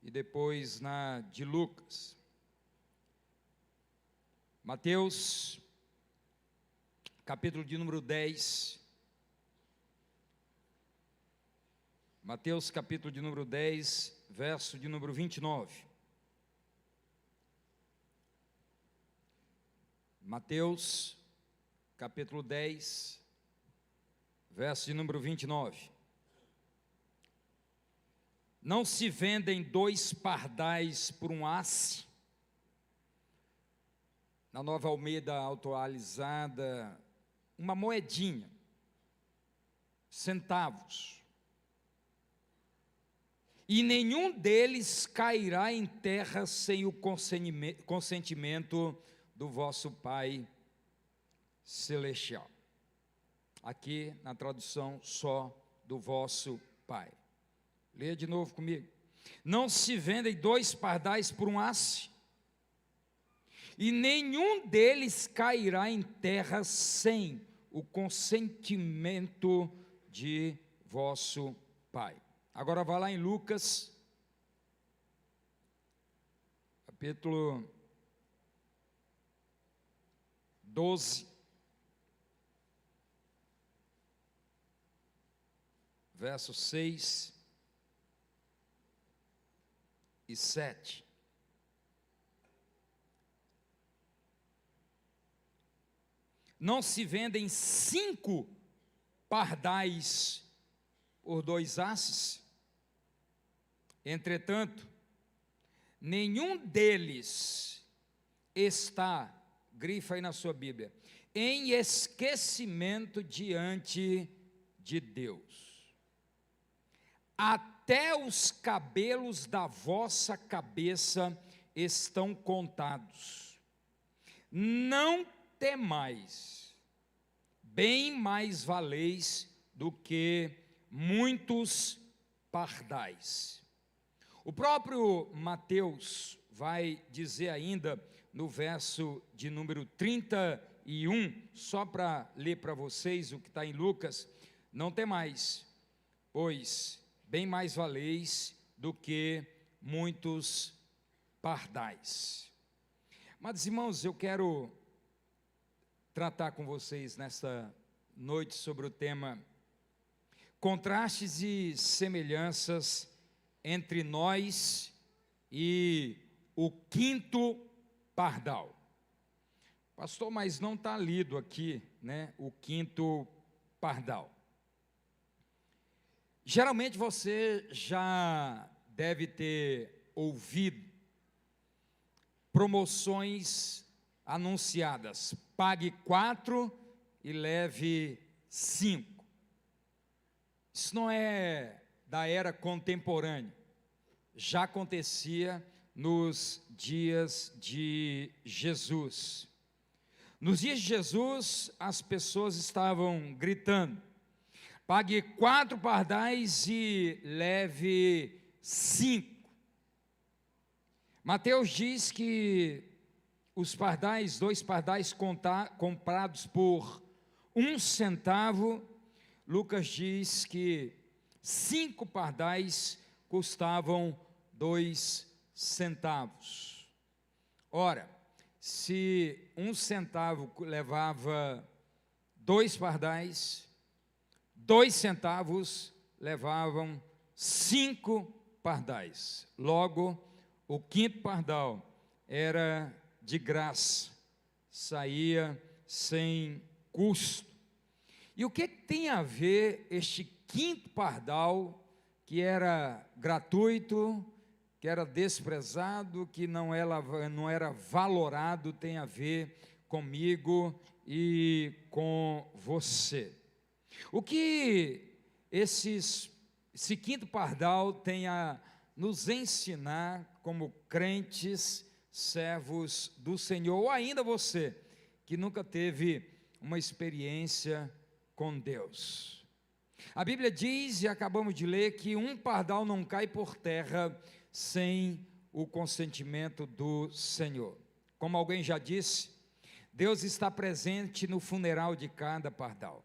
e depois na de Lucas. Mateus, capítulo de número 10. Mateus, capítulo de número 10, verso de número 29. Mateus, capítulo 10, verso de número 29. Não se vendem 2 pardais por um asse? Na Nova Almeida atualizada, uma moedinha, centavos. E nenhum deles cairá em terra sem o consentimento do vosso Pai Celestial. Aqui na tradução só do vosso Pai. Leia de novo comigo. Não se vendem 2 pardais por um asse, e nenhum deles cairá em terra sem o consentimento de vosso Pai. Agora vá lá em Lucas, capítulo 12, versos 6 e 7. Não se vendem 5 pardais por 2 asses? Entretanto, nenhum deles está, grifa aí na sua Bíblia, em esquecimento diante de Deus. Até os cabelos da vossa cabeça estão contados. Não temais, bem mais valeis do que muitos pardais. O próprio Mateus vai dizer ainda no verso de número 31, só para ler para vocês o que está em Lucas: não temais, pois bem mais valeis do que muitos pardais. Mas, irmãos, eu quero tratar com vocês nesta noite sobre o tema contrastes e semelhanças entre nós e o 5º pardal. Pastor, mas não está lido aqui, né, o 5º pardal. Geralmente você já deve ter ouvido promoções anunciadas: pague 4 e leve 5. Isso não é da era contemporânea, já acontecia nos dias de Jesus. Nos dias de Jesus, as pessoas estavam gritando: pague 4 pardais e leve 5. Mateus diz que os pardais, 2 pardais comprados por 1 centavo, Lucas diz que 5 pardais custavam 2 centavos. Ora, se 1 centavo levava 2 pardais, 2 centavos levavam 5 pardais. Logo, o 5º pardal era de graça, saía sem custo. E o que tem a ver este 5º pardal, que era gratuito, que era desprezado, que não era valorado, tem a ver comigo e com você? O que esse 5º pardal tem a nos ensinar como crentes, servos do Senhor, ou ainda você que nunca teve uma experiência com Deus? A Bíblia diz, e acabamos de ler, que 1 pardal não cai por terra sem o consentimento do Senhor. Como alguém já disse, Deus está presente no funeral de cada pardal.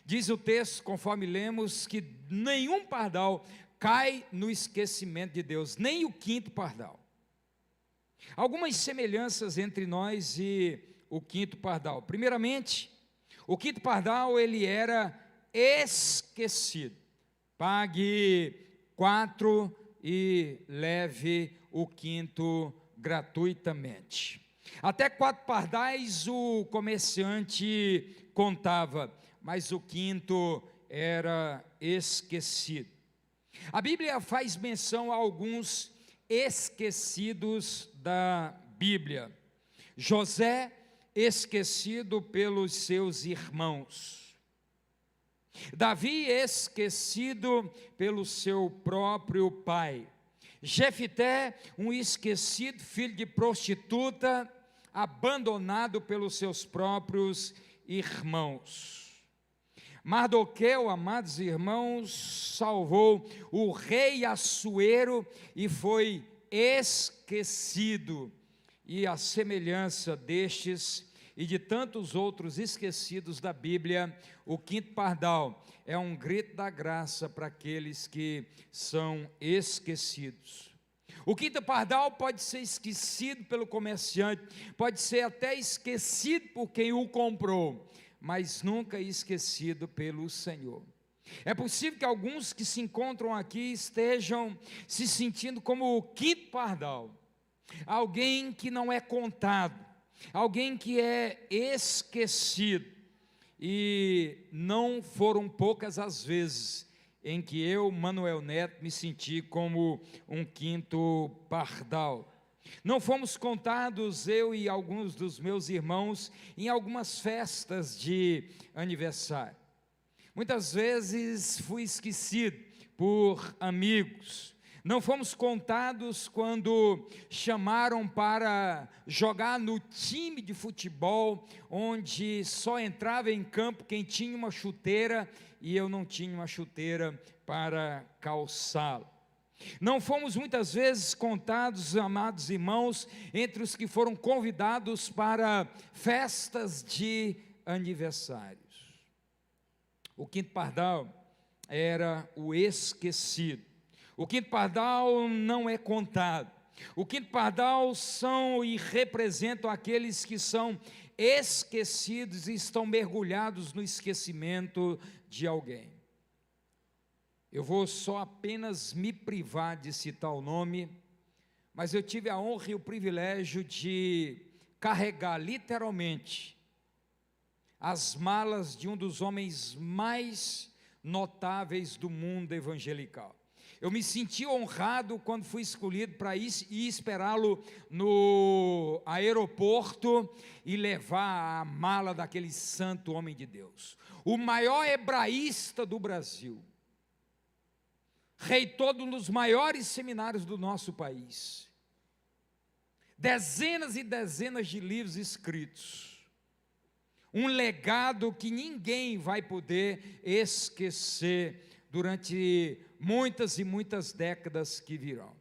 Diz o texto, conforme lemos, que nenhum pardal cai no esquecimento de Deus, nem o quinto pardal. Algumas semelhanças entre nós e o quinto pardal. Primeiramente, o quinto pardal ele era esquecido. Pague 4 e leve o quinto gratuitamente. Até 4 pardais o comerciante contava, mas o quinto era esquecido. A Bíblia faz menção a alguns esquecidos da Bíblia. José, esquecido pelos seus irmãos. Davi, esquecido pelo seu próprio pai. Jefité, um esquecido filho de prostituta, abandonado pelos seus próprios irmãos. Mardoqueu, amados irmãos, salvou o rei Assuero e foi esquecido. E a semelhança destes e de tantos outros esquecidos da Bíblia, o quinto pardal é um grito da graça para aqueles que são esquecidos. O quinto pardal pode ser esquecido pelo comerciante, pode ser até esquecido por quem o comprou, mas nunca esquecido pelo Senhor. É possível que alguns que se encontram aqui estejam se sentindo como o quinto pardal, alguém que não é contado, alguém que é esquecido, e não foram poucas as vezes em que eu, Manuel Neto, me senti como um quinto pardal. Não fomos contados, eu e alguns dos meus irmãos, em algumas festas de aniversário. Muitas vezes fui esquecido por amigos. Não fomos contados quando chamaram para jogar no time de futebol, onde só entrava em campo quem tinha uma chuteira, e eu não tinha uma chuteira para calçá-lo. Não fomos muitas vezes contados, amados irmãos, entre os que foram convidados para festas de aniversários. O quinto pardal era o esquecido. O quinto pardal não é contado. O quinto pardal são e representam aqueles que são esquecidos e estão mergulhados no esquecimento de alguém. Eu vou só apenas me privar de citar o nome, mas eu tive a honra e o privilégio de carregar literalmente as malas de um dos homens mais notáveis do mundo evangelical. Eu me senti honrado quando fui escolhido para ir esperá-lo no aeroporto e levar a mala daquele santo homem de Deus. O maior hebraísta do Brasil, reitor de um dos maiores seminários do nosso país, dezenas e dezenas de livros escritos, um legado que ninguém vai poder esquecer durante muitas e muitas décadas que virão.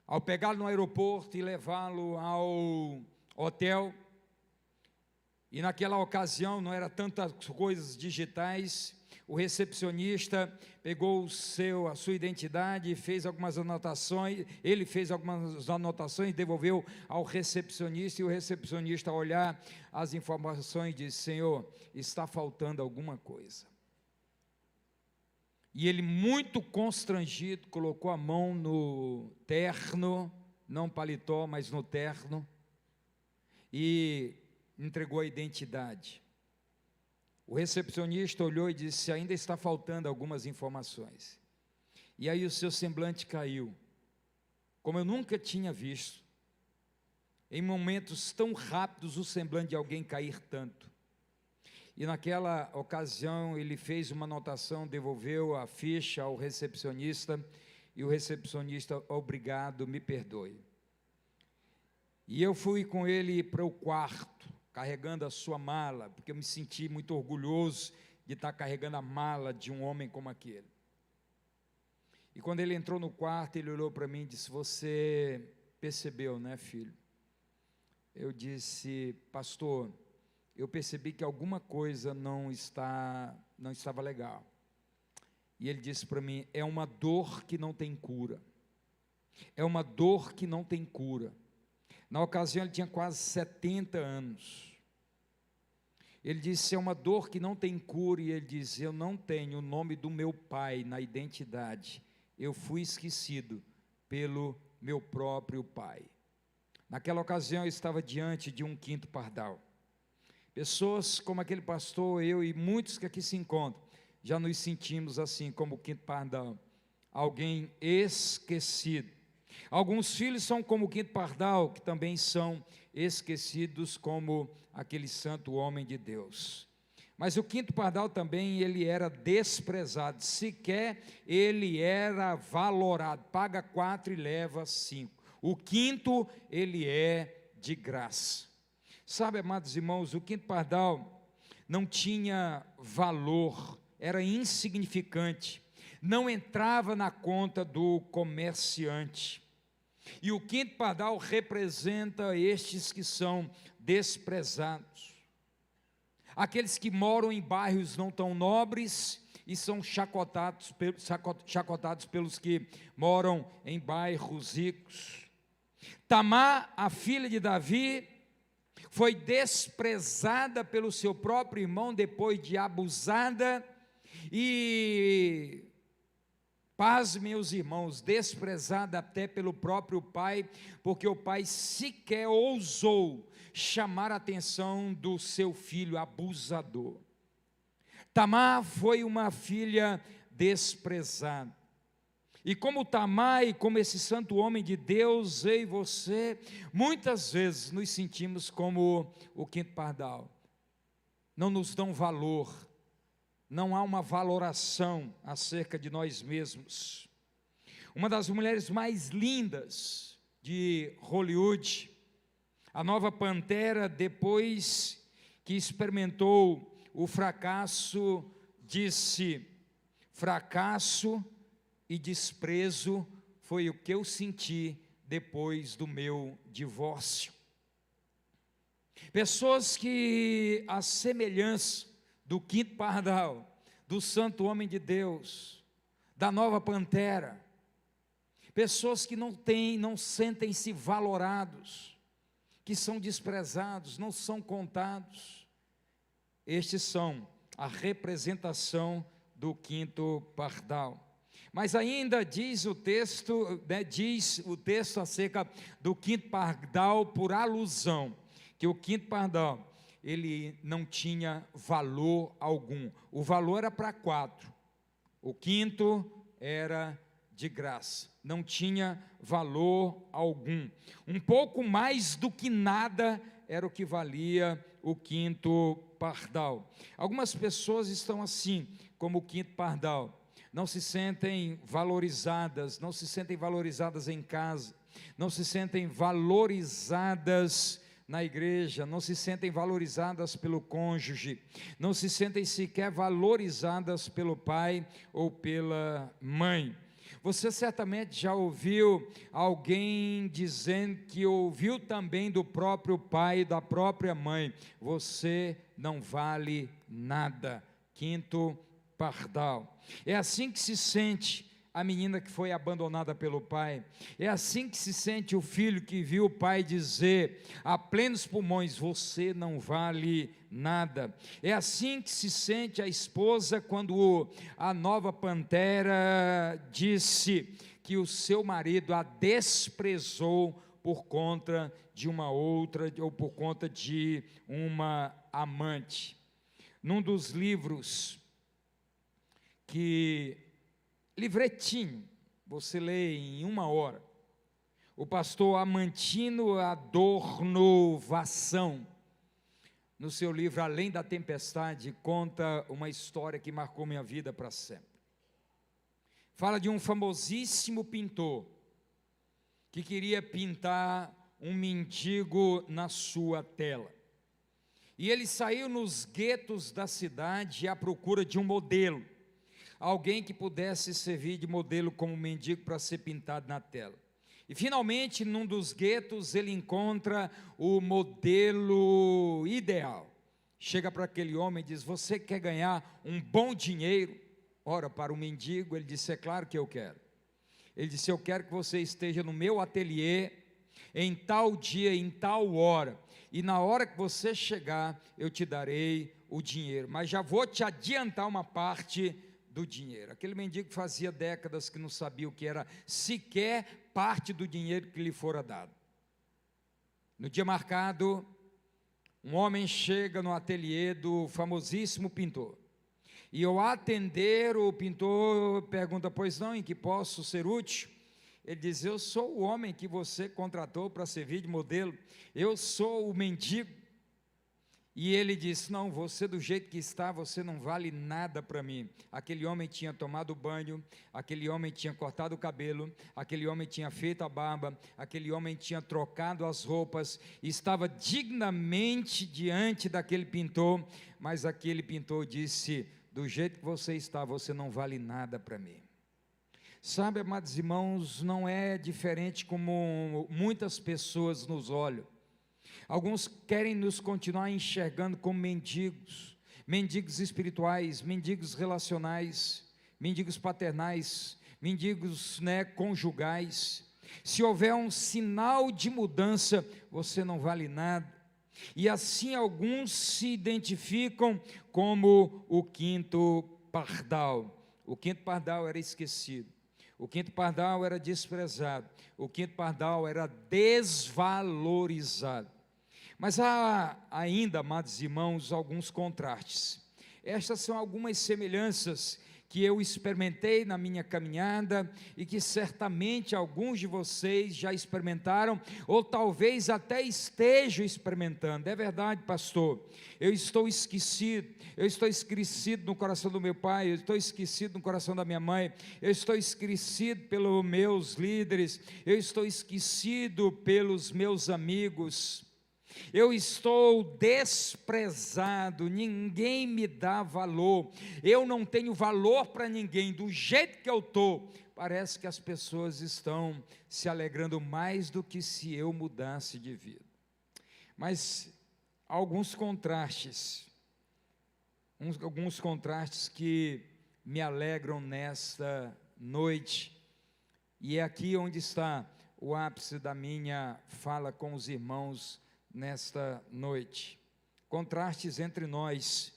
Ao pegá-lo no aeroporto e levá-lo ao hotel, e naquela ocasião não era tantas coisas digitais, o recepcionista pegou a sua identidade e fez algumas anotações, ele fez algumas anotações, devolveu ao recepcionista, e o recepcionista, ao olhar as informações, disse: Senhor, está faltando alguma coisa. E ele, muito constrangido, colocou a mão no terno, não paletó, mas no terno, e entregou a identidade. O recepcionista olhou e disse: ainda está faltando algumas informações. E aí o seu semblante caiu, como eu nunca tinha visto. Em momentos tão rápidos, o semblante de alguém cair tanto. E naquela ocasião ele fez uma anotação, devolveu a ficha ao recepcionista, e o recepcionista: obrigado, me perdoe. E eu fui com ele para o quarto, carregando a sua mala, porque eu me senti muito orgulhoso de estar carregando a mala de um homem como aquele. E quando ele entrou no quarto, ele olhou para mim e disse: você percebeu, né, filho? Eu disse: pastor, eu percebi que alguma coisa não estava legal. E ele disse para mim: é uma dor que não tem cura. É uma dor que não tem cura. Na ocasião ele tinha quase 70 anos. Ele disse: é uma dor que não tem cura. E ele disse: eu não tenho o nome do meu pai na identidade. Eu fui esquecido pelo meu próprio pai. Naquela ocasião eu estava diante de um quinto pardal. Pessoas como aquele pastor, eu e muitos que aqui se encontram, já nos sentimos assim como o quinto pardal, alguém esquecido. Alguns filhos são como o quinto pardal, que também são esquecidos como aquele santo homem de Deus. Mas o quinto pardal também, ele era desprezado, sequer ele era valorado, paga 4 e leva 5. O quinto, ele é de graça. Sabe, amados irmãos, o quinto pardal não tinha valor, era insignificante, não entrava na conta do comerciante. E o quinto pardal representa estes que são desprezados, aqueles que moram em bairros não tão nobres e são chacotados pelos que moram em bairros ricos. Tamar, a filha de Davi, foi desprezada pelo seu próprio irmão depois de abusada e, paz, meus irmãos, desprezada até pelo próprio pai, porque o pai sequer ousou chamar a atenção do seu filho abusador. Tamar foi uma filha desprezada. E como Tamar e como esse santo homem de Deus, eu e você, muitas vezes nos sentimos como o quinto pardal. Não nos dão valor, não há uma valoração acerca de nós mesmos. Uma das mulheres mais lindas de Hollywood, a nova Pantera, depois que experimentou o fracasso, disse: fracasso e desprezo foi o que eu senti depois do meu divórcio. Pessoas que, a semelhança do quinto pardal, do santo homem de Deus, da nova Pantera, pessoas que não sentem-se valorados, que são desprezados, não são contados. Estes são a representação do quinto pardal. Mas ainda diz o texto acerca do quinto pardal, por alusão, que o quinto pardal, ele não tinha valor algum. O valor era para 4, o quinto era de graça, não tinha valor algum. Um pouco mais do que nada era o que valia o quinto pardal. Algumas pessoas estão assim, como o quinto pardal, não se sentem valorizadas, não se sentem valorizadas em casa, não se sentem valorizadas na igreja, não se sentem valorizadas pelo cônjuge, não se sentem sequer valorizadas pelo pai ou pela mãe. Você certamente já ouviu alguém dizendo que ouviu também do próprio pai e da própria mãe: você não vale nada. Quinto pardal. É assim que se sente a menina que foi abandonada pelo pai. É assim que se sente o filho que viu o pai dizer a plenos pulmões: você não vale nada. É assim que se sente a esposa quando a nova Pantera disse que o seu marido a desprezou por conta de uma outra, ou por conta de uma amante. Num dos livros livretinho, você lê em 1 hora, o pastor Amantino Adorno Vassão, no seu livro Além da Tempestade, conta uma história que marcou minha vida para sempre. Fala de um famosíssimo pintor que queria pintar um mendigo na sua tela. E ele saiu nos guetos da cidade à procura de um modelo, alguém que pudesse servir de modelo como mendigo para ser pintado na tela. E finalmente, num dos guetos, ele encontra o modelo ideal. Chega para aquele homem e diz: você quer ganhar um bom dinheiro? ora para o mendigo, ele disse, é claro que eu quero. Ele disse, eu quero que você esteja no meu ateliê, em tal dia, em tal hora, e na hora que você chegar, eu te darei o dinheiro, mas já vou te adiantar uma parte do dinheiro. Aquele mendigo fazia décadas que não sabia o que era sequer parte do dinheiro que lhe fora dado. No dia marcado, um homem chega no ateliê do famosíssimo pintor, e ao atender, o pintor pergunta, pois não, em que posso ser útil? Ele diz, eu sou o homem que você contratou para servir de modelo, eu sou o mendigo. E ele disse, não, você do jeito que está, você não vale nada para mim. Aquele homem tinha tomado banho, aquele homem tinha cortado o cabelo, aquele homem tinha feito a barba, aquele homem tinha trocado as roupas, estava dignamente diante daquele pintor, mas aquele pintor disse, do jeito que você está, você não vale nada para mim. Sabe, amados irmãos, não é diferente como muitas pessoas nos olham. Alguns querem nos continuar enxergando como mendigos, mendigos espirituais, mendigos relacionais, mendigos paternais, mendigos, conjugais. Se houver um sinal de mudança, você não vale nada. E assim alguns se identificam como o quinto pardal. O quinto pardal era esquecido. O quinto pardal era desprezado. O quinto pardal era desvalorizado. Mas há ainda, amados irmãos, alguns contrastes. Estas são algumas semelhanças que eu experimentei na minha caminhada e que certamente alguns de vocês já experimentaram ou talvez até estejam experimentando. É verdade, pastor, eu estou esquecido no coração do meu pai, eu estou esquecido no coração da minha mãe, eu estou esquecido pelos meus líderes, eu estou esquecido pelos meus amigos. Eu estou desprezado, ninguém me dá valor, eu não tenho valor para ninguém, do jeito que eu estou, parece que as pessoas estão se alegrando mais do que se eu mudasse de vida. Mas alguns contrastes que me alegram nesta noite, e é aqui onde está o ápice da minha fala com os irmãos nesta noite. Contrastes entre nós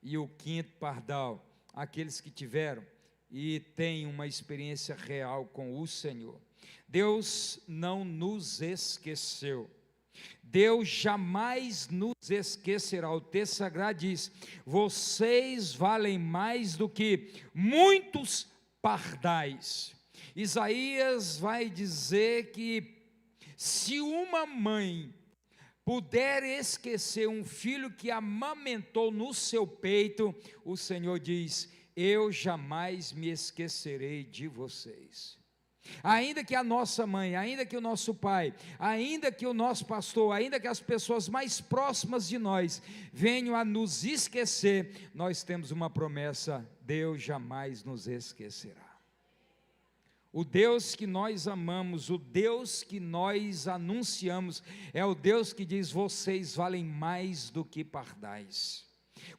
e o quinto pardal, aqueles que tiveram e têm uma experiência real com o Senhor. Deus não nos esqueceu. Deus jamais nos esquecerá. O texto sagrado diz, vocês valem mais do que muitos pardais. Isaías vai dizer que se uma mãe puder esquecer um filho que amamentou no seu peito, o Senhor diz, eu jamais me esquecerei de vocês. Ainda que a nossa mãe, ainda que o nosso pai, ainda que o nosso pastor, ainda que as pessoas mais próximas de nós venham a nos esquecer, nós temos uma promessa, Deus jamais nos esquecerá. O Deus que nós amamos, o Deus que nós anunciamos, é o Deus que diz, vocês valem mais do que pardais.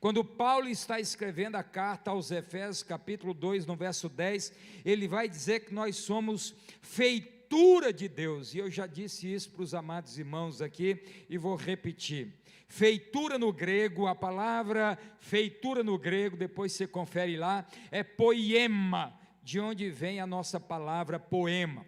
Quando Paulo está escrevendo a carta aos Efésios, capítulo 2, no verso 10, ele vai dizer que nós somos feitura de Deus, e eu já disse isso para os amados irmãos aqui, e vou repetir. Feitura no grego, a palavra feitura no grego, depois você confere lá, é poiema, de onde vem a nossa palavra poema.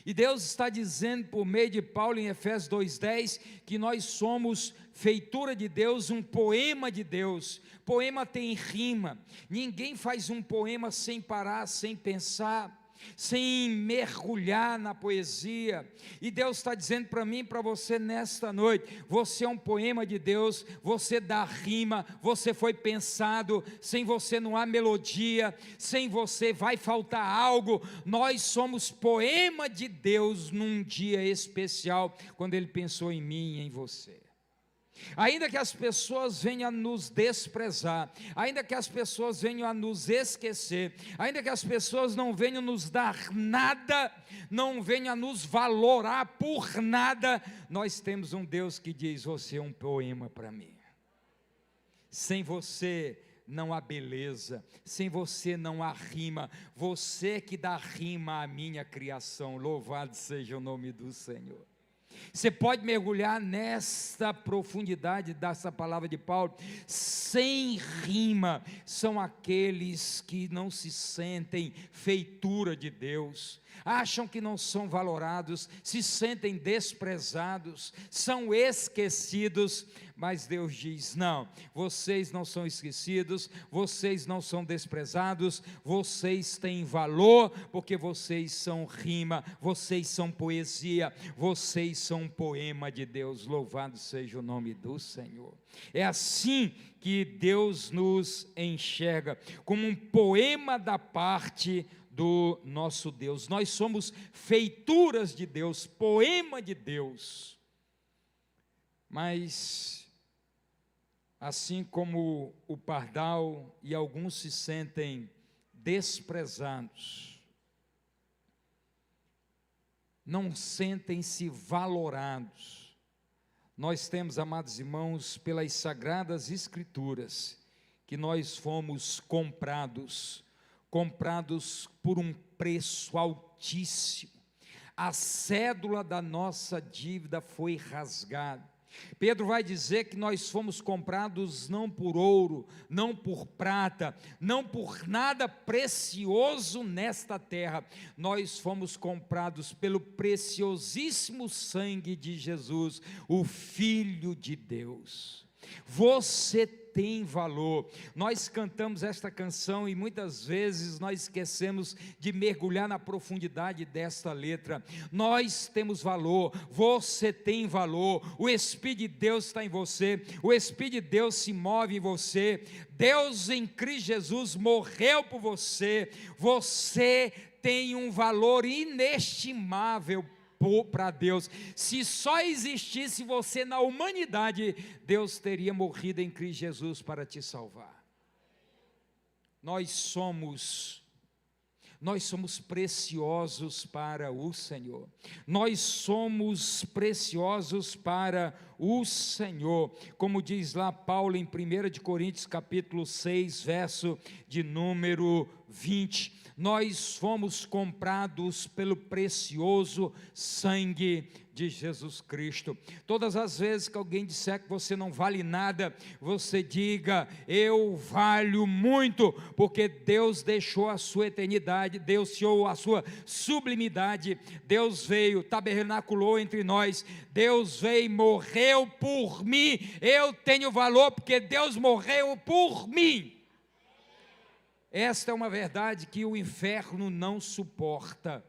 E Deus está dizendo por meio de Paulo em Efésios 2:10 que nós somos feitura de Deus, um poema de Deus. Poema tem rima, ninguém faz um poema sem parar, sem pensar, sem mergulhar na poesia. E Deus está dizendo para mim e para você nesta noite, você é um poema de Deus, você dá rima, você foi pensado, sem você não há melodia, sem você vai faltar algo. Nós somos poema de Deus num dia especial, quando Ele pensou em mim e em você. Ainda que as pessoas venham a nos desprezar, ainda que as pessoas venham a nos esquecer, ainda que as pessoas não venham nos dar nada, não venham a nos valorar por nada, nós temos um Deus que diz, você é um poema para mim. Sem você não há beleza, sem você não há rima, você que dá rima à minha criação, louvado seja o nome do Senhor. Você pode mergulhar nesta profundidade dessa palavra de Paulo. Sem rima são aqueles que não se sentem feitura de Deus, acham que não são valorados, se sentem desprezados, são esquecidos, mas Deus diz: não, vocês não são esquecidos, vocês não são desprezados, vocês têm valor, porque vocês são rima, vocês são poesia, vocês são um poema de Deus, louvado seja o nome do Senhor. É assim que Deus nos enxerga, como um poema da parte do nosso Deus. Nós somos feituras de Deus, poema de Deus. Mas, assim como o pardal, e alguns se sentem desprezados, não sentem-se valorados, nós temos, amados irmãos, pelas Sagradas Escrituras, que nós fomos comprados por um preço altíssimo. A cédula da nossa dívida foi rasgada. Pedro vai dizer que nós fomos comprados não por ouro, não por prata, não por nada precioso nesta terra. Nós fomos comprados pelo preciosíssimo sangue de Jesus, o Filho de Deus. Você tem valor. Nós cantamos esta canção e muitas vezes nós esquecemos de mergulhar na profundidade desta letra. Nós temos valor, você tem valor, o Espírito de Deus está em você, o Espírito de Deus se move em você, Deus em Cristo Jesus morreu por você, você tem um valor inestimável para Deus. Se só existisse você na humanidade, Deus teria morrido em Cristo Jesus para te salvar. Nós somos preciosos para o Senhor. Nós somos preciosos para o Senhor. Como diz lá Paulo em 1 Coríntios capítulo 6, verso de número 20. Nós fomos comprados pelo precioso sangue de Jesus Cristo. Todas as vezes que alguém disser que você não vale nada, você diga: eu valho muito, porque Deus deixou a sua eternidade, Deus deixou a sua sublimidade, Deus veio, tabernaculou entre nós, Deus veio e morreu por mim. Eu tenho valor porque Deus morreu por mim. Esta é uma verdade que o inferno não suporta.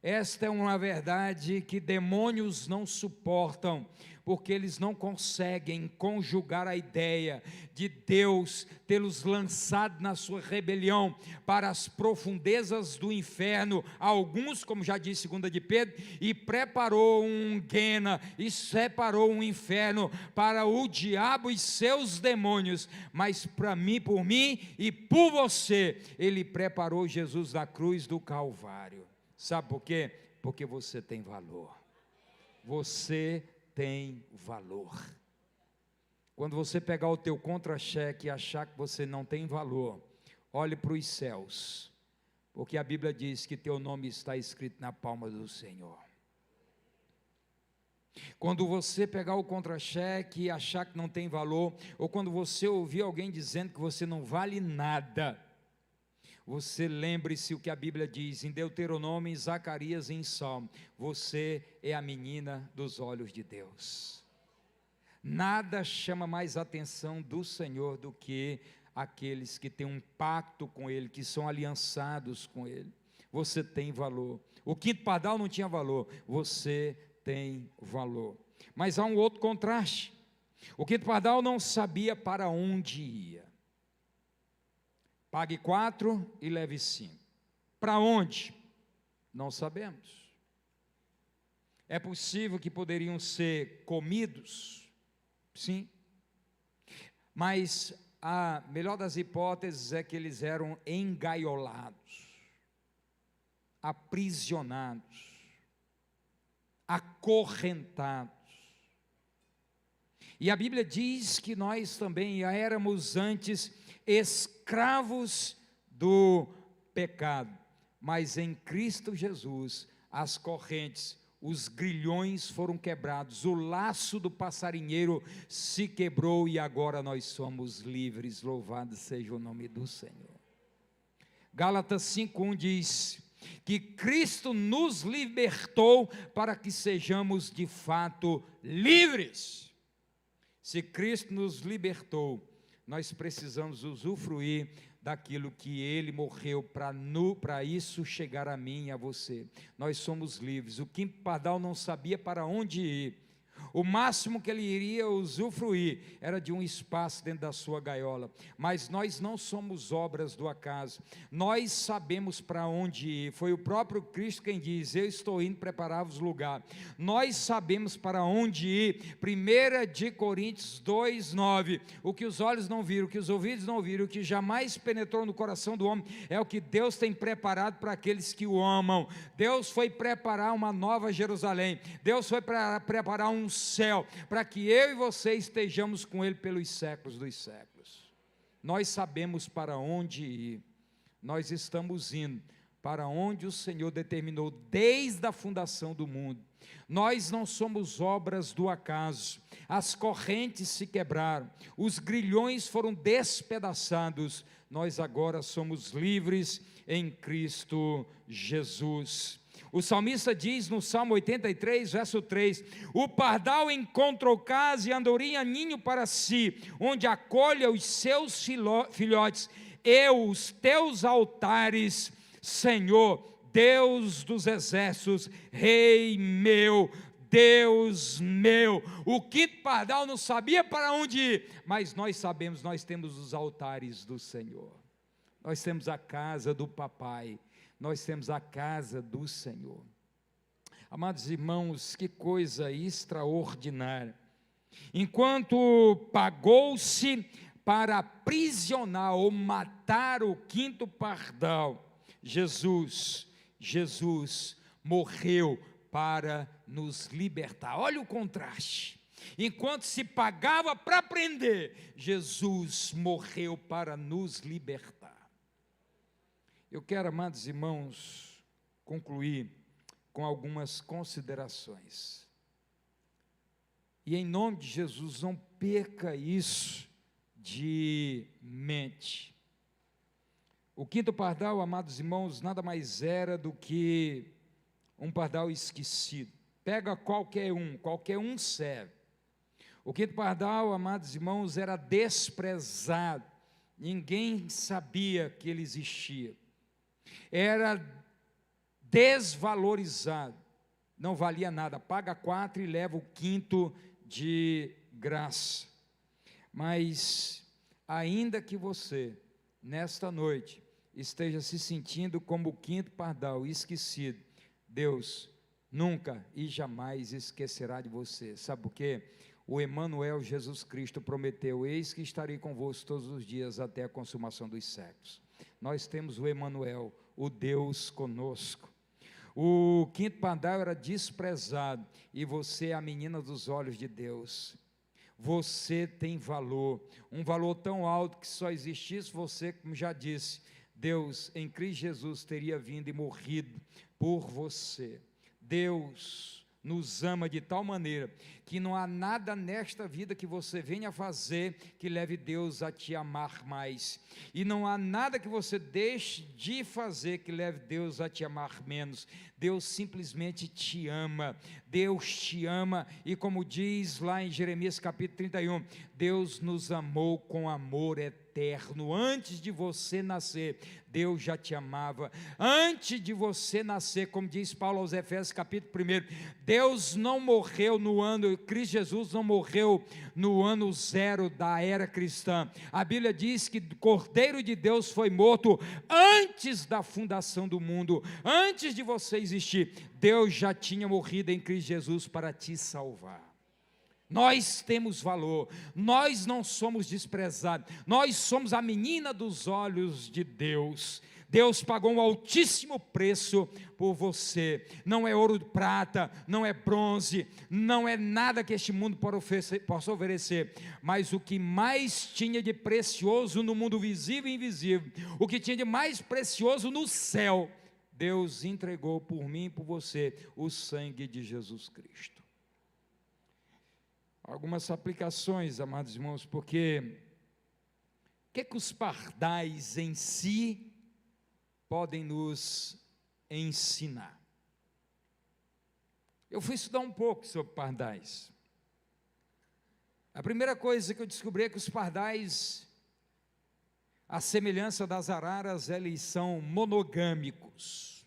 Esta é uma verdade que demônios não suportam, porque eles não conseguem conjugar a ideia de Deus tê-los lançado na sua rebelião para as profundezas do inferno, alguns, como já disse 2 de Pedro, e preparou um Guena, e separou um inferno para o diabo e seus demônios, mas para mim, por mim e por você, ele preparou Jesus da cruz do Calvário. Sabe por quê? Porque você tem valor. Você tem valor. Quando você pegar o teu contra-cheque e achar que você não tem valor, olhe para os céus, porque a Bíblia diz que teu nome está escrito na palma do Senhor. Quando você pegar o contra-cheque e achar que não tem valor, ou quando você ouvir alguém dizendo que você não vale nada, você lembre-se o que a Bíblia diz em Deuteronômio, em Zacarias e em Salmo: você é a menina dos olhos de Deus. Nada chama mais a atenção do Senhor do que aqueles que têm um pacto com Ele, que são aliançados com Ele. Você tem valor. O quinto pardal não tinha valor, você tem valor. Mas há um outro contraste. O quinto pardal não sabia para onde ia. Pague 4 e leve 5. Para onde? Não sabemos. É possível que poderiam ser comidos? Sim. Mas a melhor das hipóteses é que eles eram engaiolados, aprisionados, acorrentados. E a Bíblia diz que nós também éramos antes escravos do pecado, mas em Cristo Jesus as correntes, os grilhões foram quebrados, o laço do passarinheiro se quebrou e agora nós somos livres. Louvado seja o nome do Senhor. Gálatas 5:1 diz que Cristo nos libertou para que sejamos de fato livres. Se Cristo nos libertou, nós precisamos usufruir daquilo que Ele morreu para isso chegar a mim e a você. Nós somos livres. O quinto pardal não sabia para onde ir. O máximo que ele iria usufruir era de um espaço dentro da sua gaiola. Mas nós não somos obras do acaso. Nós sabemos para onde ir. Foi o próprio Cristo quem diz: eu estou indo preparar-vos lugar. Nós sabemos para onde ir. 1 de Coríntios 2:9. O que os olhos não viram, o que os ouvidos não viram, o que jamais penetrou no coração do homem, é o que Deus tem preparado para aqueles que o amam. Deus foi preparar uma nova Jerusalém. Deus foi preparar um céu, para que eu e você estejamos com Ele pelos séculos dos séculos. Nós sabemos para onde ir. Nós estamos indo para onde o Senhor determinou desde a fundação do mundo. Nós não somos obras do acaso. As correntes se quebraram, os grilhões foram despedaçados. Nós agora somos livres em Cristo Jesus. O salmista diz no Salmo 83, verso 3: o pardal encontrou casa e andorinha ninho para si, onde acolha os seus filhotes. Eu, os teus altares, Senhor, Deus dos exércitos, Rei meu, Deus meu. O quinto pardal não sabia para onde ir, mas nós sabemos, nós temos os altares do Senhor. Nós temos a casa do papai. Nós temos a casa do Senhor. Amados irmãos, que coisa extraordinária. Enquanto pagou-se para aprisionar ou matar o quinto pardal, Jesus morreu para nos libertar. Olha o contraste. Enquanto se pagava para prender, Jesus morreu para nos libertar. Eu quero, amados irmãos, concluir com algumas considerações. E em nome de Jesus, não perca isso de mente. O quinto pardal, amados irmãos, nada mais era do que um pardal esquecido. Pega qualquer um serve. O quinto pardal, amados irmãos, era desprezado. Ninguém sabia que ele existia. Era desvalorizado, não valia nada. Paga 4 e leva o quinto de graça. Mas ainda que você nesta noite esteja se sentindo como o quinto pardal esquecido, Deus nunca e jamais esquecerá de você. Sabe por quê? O Emanuel, Jesus Cristo, prometeu: eis que estarei convosco todos os dias até a consumação dos séculos. Nós temos o Emanuel, o Deus conosco. O quinto pardal era desprezado, e você é a menina dos olhos de Deus. Você tem valor, um valor tão alto que só existisse você, como já disse, Deus em Cristo Jesus teria vindo e morrido por você. Deus nos ama de tal maneira que não há nada nesta vida que você venha fazer que leve Deus a te amar mais, e não há nada que você deixe de fazer que leve Deus a te amar menos. Deus simplesmente te ama. Deus te ama, e como diz lá em Jeremias capítulo 31, Deus nos amou com amor eterno. Antes de você nascer, Deus já te amava. Antes de você nascer, como diz Paulo aos Efésios capítulo 1, Deus não morreu no ano, Cristo Jesus não morreu no ano 0 da era cristã. A Bíblia diz que o Cordeiro de Deus foi morto antes da fundação do mundo. Antes de você existir, Deus já tinha morrido em Cristo Jesus para te salvar. Nós temos valor, nós não somos desprezados, nós somos a menina dos olhos de Deus. Deus pagou um altíssimo preço por você. Não é ouro, prata, não é bronze, não é nada que este mundo possa oferecer, mas o que mais tinha de precioso no mundo visível e invisível, o que tinha de mais precioso no céu, Deus entregou por mim e por você, o sangue de Jesus Cristo. Algumas aplicações, amados irmãos, porque o que os pardais em si podem nos ensinar? Eu fui estudar um pouco sobre pardais. A primeira coisa que eu descobri é que os pardais, à semelhança das araras, eles são monogâmicos.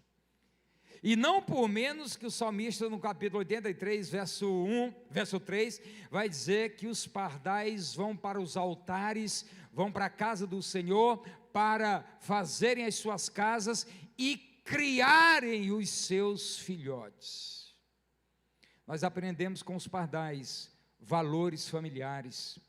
E não por menos que o salmista no capítulo 83, verso 3, vai dizer que os pardais vão para os altares, vão para a casa do Senhor, para fazerem as suas casas e criarem os seus filhotes. Nós aprendemos com os pardais valores familiares.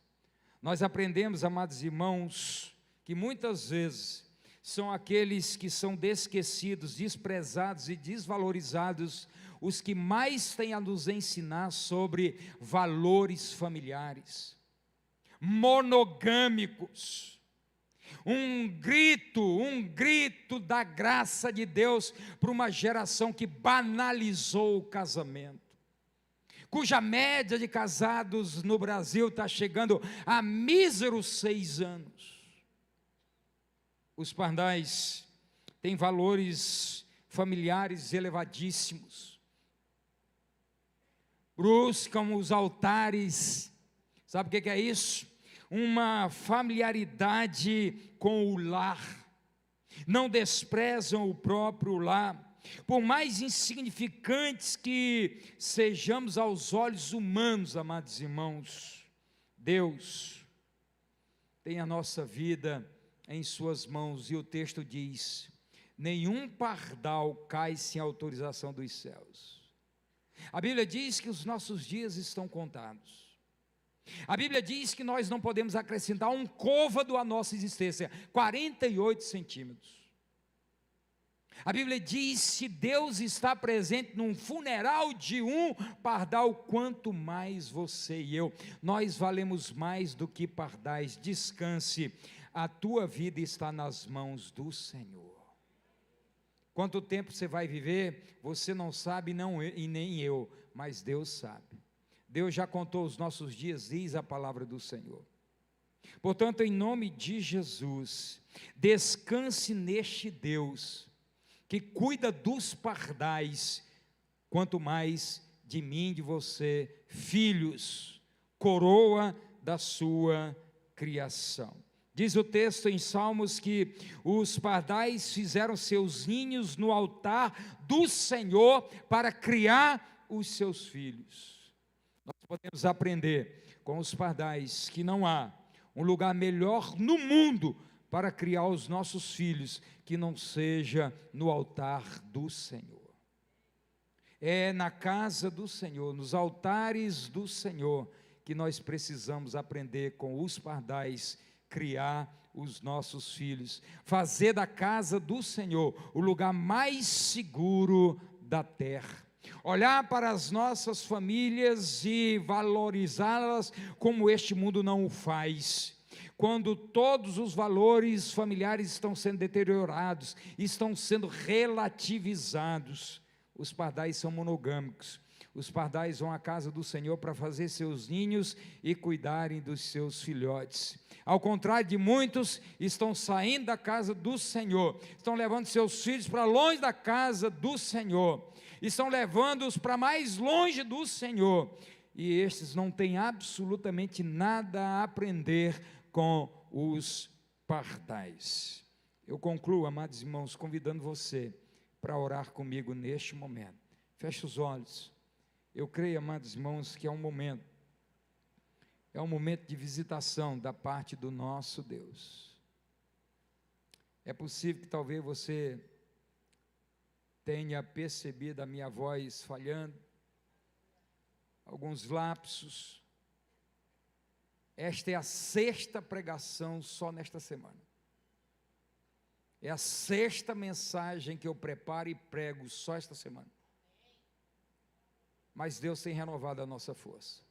Nós aprendemos, amados irmãos, que muitas vezes são aqueles que são esquecidos, desprezados e desvalorizados, os que mais têm a nos ensinar sobre valores familiares, monogâmicos. Um grito da graça de Deus para uma geração que banalizou o casamento, cuja média de casados no Brasil está chegando a míseros 6 anos. Os pardais têm valores familiares elevadíssimos, buscam os altares. Sabe o que é isso? Uma familiaridade com o lar, não desprezam o próprio lar, por mais insignificantes que sejamos aos olhos humanos, amados irmãos. Deus tem a nossa vida em suas mãos, e o texto diz: nenhum pardal cai sem autorização dos céus. A Bíblia diz que os nossos dias estão contados. A Bíblia diz que nós não podemos acrescentar um côvado à nossa existência, 48 centímetros. A Bíblia diz: se Deus está presente num funeral de um pardal, quanto mais você e eu, nós valemos mais do que pardais. Descanse, a tua vida está nas mãos do Senhor. Quanto tempo você vai viver, você não sabe, não eu, e nem eu, mas Deus sabe. Deus já contou os nossos dias, diz a palavra do Senhor. Portanto, em nome de Jesus, descanse neste Deus, que cuida dos pardais, quanto mais de mim, de você, filhos, coroa da sua criação. Diz o texto em Salmos que os pardais fizeram seus ninhos no altar do Senhor para criar os seus filhos. Nós podemos aprender com os pardais que não há um lugar melhor no mundo para criar os nossos filhos que não seja no altar do Senhor. É na casa do Senhor, nos altares do Senhor, que nós precisamos aprender com os pardais, criar os nossos filhos, fazer da casa do Senhor o lugar mais seguro da terra. Olhar para as nossas famílias e valorizá-las como este mundo não o faz. Quando todos os valores familiares estão sendo deteriorados, estão sendo relativizados. Os pardais são monogâmicos. Os pardais vão à casa do Senhor para fazer seus ninhos e cuidarem dos seus filhotes. Ao contrário de muitos, estão saindo da casa do Senhor, estão levando seus filhos para longe da casa do Senhor, estão levando-os para mais longe do Senhor, e estes não têm absolutamente nada a aprender com os pardais. Eu concluo, amados irmãos, convidando você para orar comigo neste momento. Feche os olhos. Eu creio, amados irmãos, que é um momento de visitação da parte do nosso Deus. É possível que talvez você tenha percebido a minha voz falhando, alguns lapsos. Esta é a 6ª pregação só nesta semana. É a sexta mensagem que eu preparo e prego só esta semana. Mas Deus tem renovado a nossa força.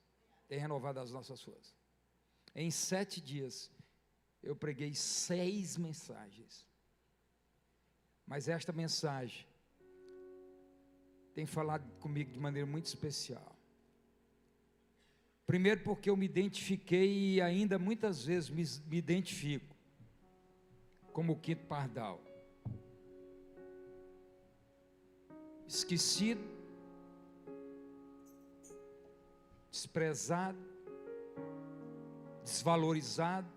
Tem renovado as nossas forças. Em 7 dias, eu preguei 6 mensagens. Mas esta mensagem tem falado comigo de maneira muito especial. Primeiro porque eu me identifiquei e ainda muitas vezes me identifico como o quinto pardal. Esquecido, desprezado, desvalorizado.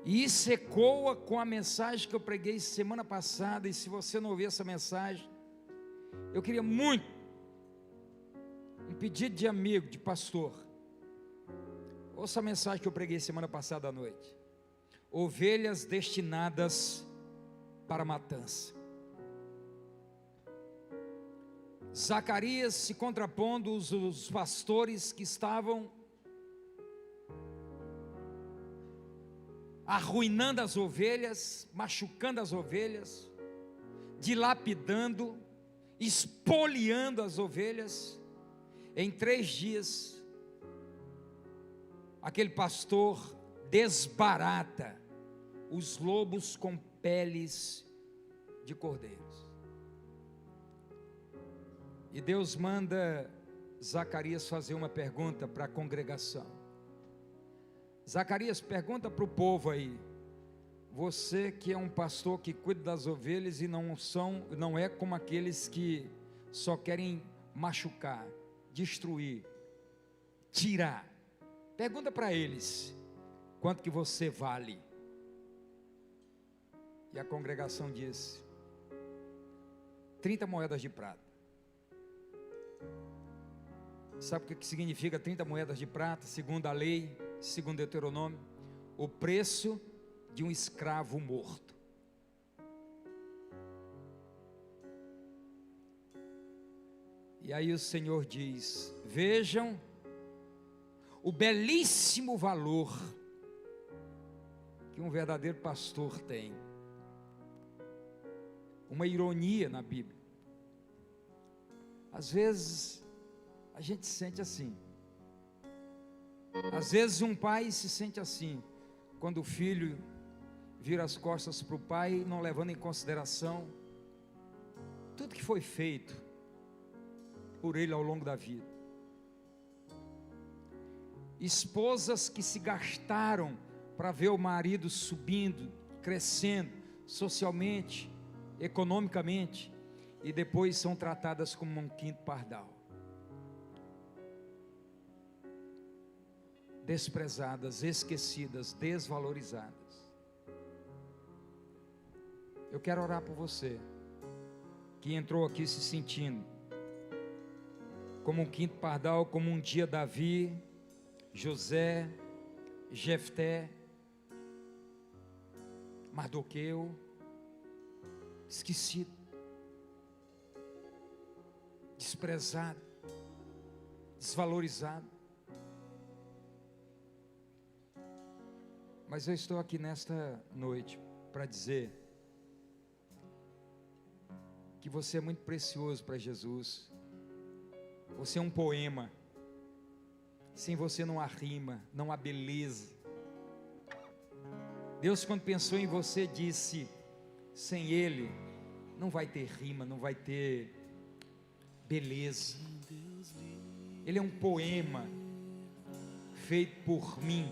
E isso ecoa com a mensagem que eu preguei semana passada. E se você não ouviu essa mensagem, eu queria muito, um pedido de amigo, de pastor, ouça a mensagem que eu preguei semana passada à noite. Ovelhas destinadas para matança. Zacarias se contrapondo os pastores que estavam arruinando as ovelhas, machucando as ovelhas, dilapidando, espoliando as ovelhas. Em 3 dias, aquele pastor desbarata os lobos com peles de cordeiros. E Deus manda Zacarias fazer uma pergunta para a congregação. Zacarias, pergunta para o povo aí: você que é um pastor que cuida das ovelhas e não é como aqueles que só querem machucar, destruir, tirar. Pergunta para eles: quanto que você vale? E a congregação disse: 30 moedas de prata. Sabe o que significa 30 moedas de prata? Segundo a lei, segundo Deuteronômio, o preço de um escravo morto. E aí o Senhor diz: vejam o belíssimo valor que um verdadeiro pastor tem. Uma ironia na Bíblia. Às vezes a gente se sente assim. Às vezes um pai se sente assim, quando o filho vira as costas para o pai, não levando em consideração tudo que foi feito por ele ao longo da vida. Esposas que se gastaram para ver o marido subindo, crescendo socialmente, economicamente, e depois são tratadas como um quinto pardal, desprezadas, esquecidas, desvalorizadas. Eu quero orar por você que entrou aqui se sentindo como um quinto pardal, como um dia Davi, José, Jefté, Mardoqueu, esquecido, desprezado, desvalorizado. Mas eu estou aqui nesta noite para dizer que você é muito precioso para Jesus. Você é um poema. Sem você não há rima, não há beleza. Deus, quando pensou em você, disse: sem Ele não vai ter rima, não vai ter beleza. Ele é um poema feito por mim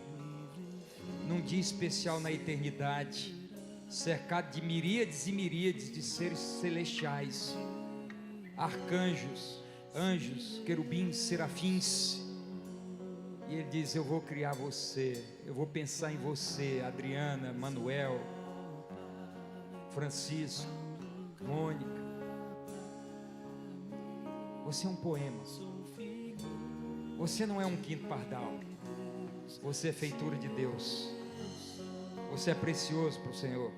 num dia especial na eternidade, cercado de miríades e miríades de seres celestiais, arcanjos, anjos, querubins, serafins. E ele diz: eu vou criar você, eu vou pensar em você, Adriana, Manuel, Francisco, Mônica. Você é um poema. Você não é um quinto pardal. Você é feitura de Deus. Você é precioso para o Senhor.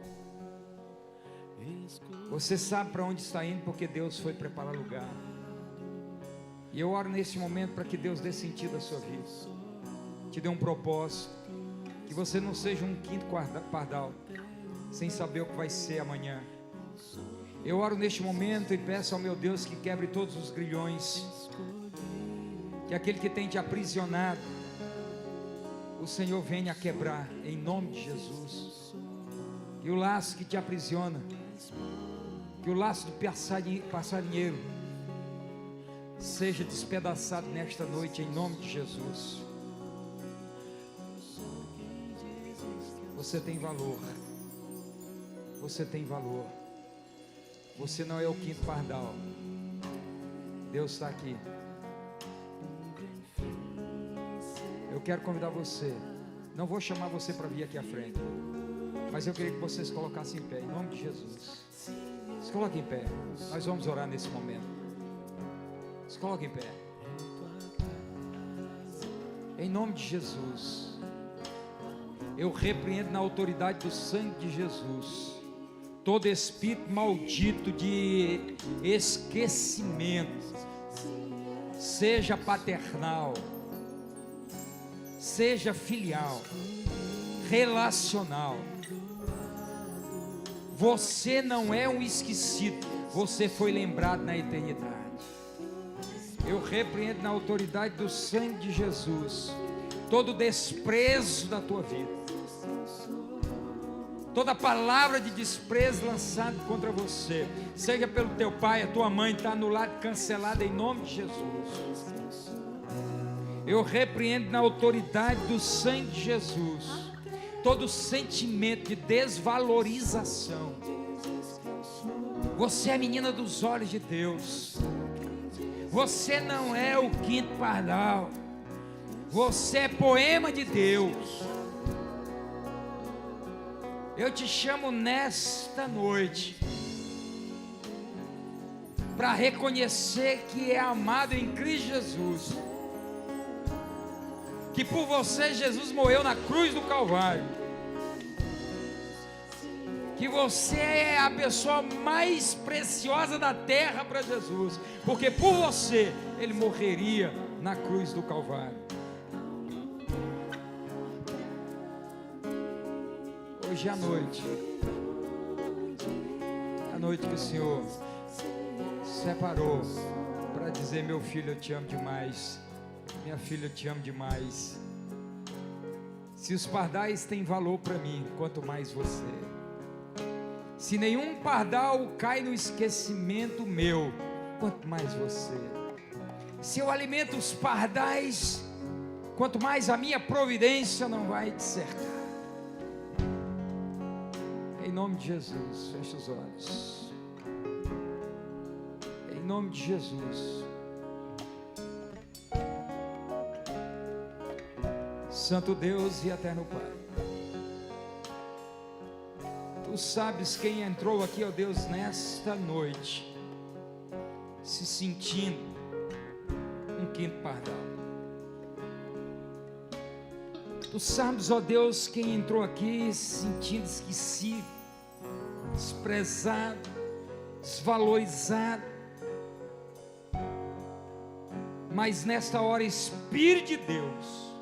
Você sabe para onde está indo, porque Deus foi preparar lugar. E eu oro nesse momento para que Deus dê sentido à sua vida, te dê um propósito, que você não seja um quinto pardal, sem saber o que vai ser amanhã. Eu oro neste momento e peço ao meu Deus que quebre todos os grilhões, que aquele que tem te aprisionado, o Senhor venha a quebrar, em nome de Jesus. Que o laço que te aprisiona, que o laço do passarinheiro seja despedaçado nesta noite, em nome de Jesus. Você tem valor, você tem valor, você não é o quinto pardal, Deus está aqui. Eu quero convidar você, não vou chamar você para vir aqui à frente, mas eu queria que vocês se colocassem em pé, em nome de Jesus. Se coloquem em pé, nós vamos orar nesse momento. Se coloquem em pé. Em nome de Jesus, eu repreendo na autoridade do sangue de Jesus todo espírito maldito de esquecimento, seja paternal, seja filial, relacional. Você não é um esquecido, você foi lembrado na eternidade. Eu repreendo na autoridade do sangue de Jesus todo desprezo da tua vida, toda palavra de desprezo lançada contra você, seja pelo teu pai, a tua mãe, está anulado, cancelada em nome de Jesus. Eu repreendo na autoridade do sangue de Jesus todo sentimento de desvalorização. Você é menina dos olhos de Deus, você não é o quinto pardal, você é poema de Deus. Eu te chamo nesta noite para reconhecer que é amado em Cristo Jesus, que por você Jesus morreu na cruz do Calvário, que você é a pessoa mais preciosa da terra para Jesus, porque por você Ele morreria na cruz do Calvário. Hoje à noite, a noite que o Senhor separou para dizer: meu filho, eu te amo demais, minha filha, eu te amo demais. Se os pardais têm valor para mim, quanto mais você. Se nenhum pardal cai no esquecimento meu, quanto mais você. Se eu alimento os pardais, quanto mais a minha providência não vai te cercar. Em nome de Jesus, feche os olhos. Em nome de Jesus. Santo Deus e eterno Pai, Tu sabes quem entrou aqui, ó Deus, nesta noite, se sentindo um quinto pardal. Tu sabes, ó Deus, quem entrou aqui se sentindo esquecido, desprezado, desvalorizado. Mas nesta hora, Espírito de Deus,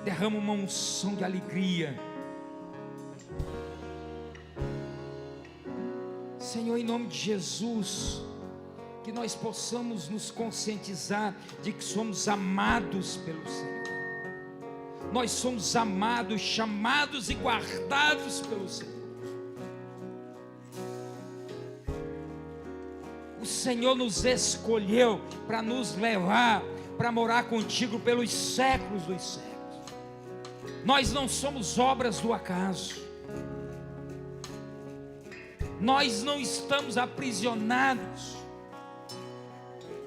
derrama uma unção de alegria. Senhor, em nome de Jesus, que nós possamos nos conscientizar de que somos amados pelo Senhor. Nós somos amados, chamados e guardados pelo Senhor. O Senhor nos escolheu para nos levar para morar contigo pelos séculos dos séculos. Nós não somos obras do acaso. Nós não estamos aprisionados.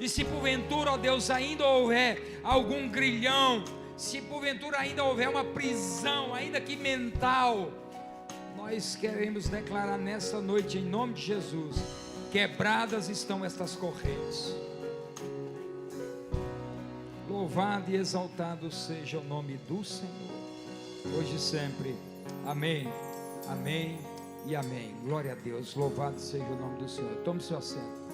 E se porventura, ó Deus, ainda houver algum grilhão, se porventura ainda houver uma prisão, ainda que mental, nós queremos declarar nessa noite, em nome de Jesus, quebradas estão estas correntes. Louvado e exaltado seja o nome do Senhor, hoje e sempre. Amém, amém e amém. Glória a Deus, louvado seja o nome do Senhor. Tome seu assento.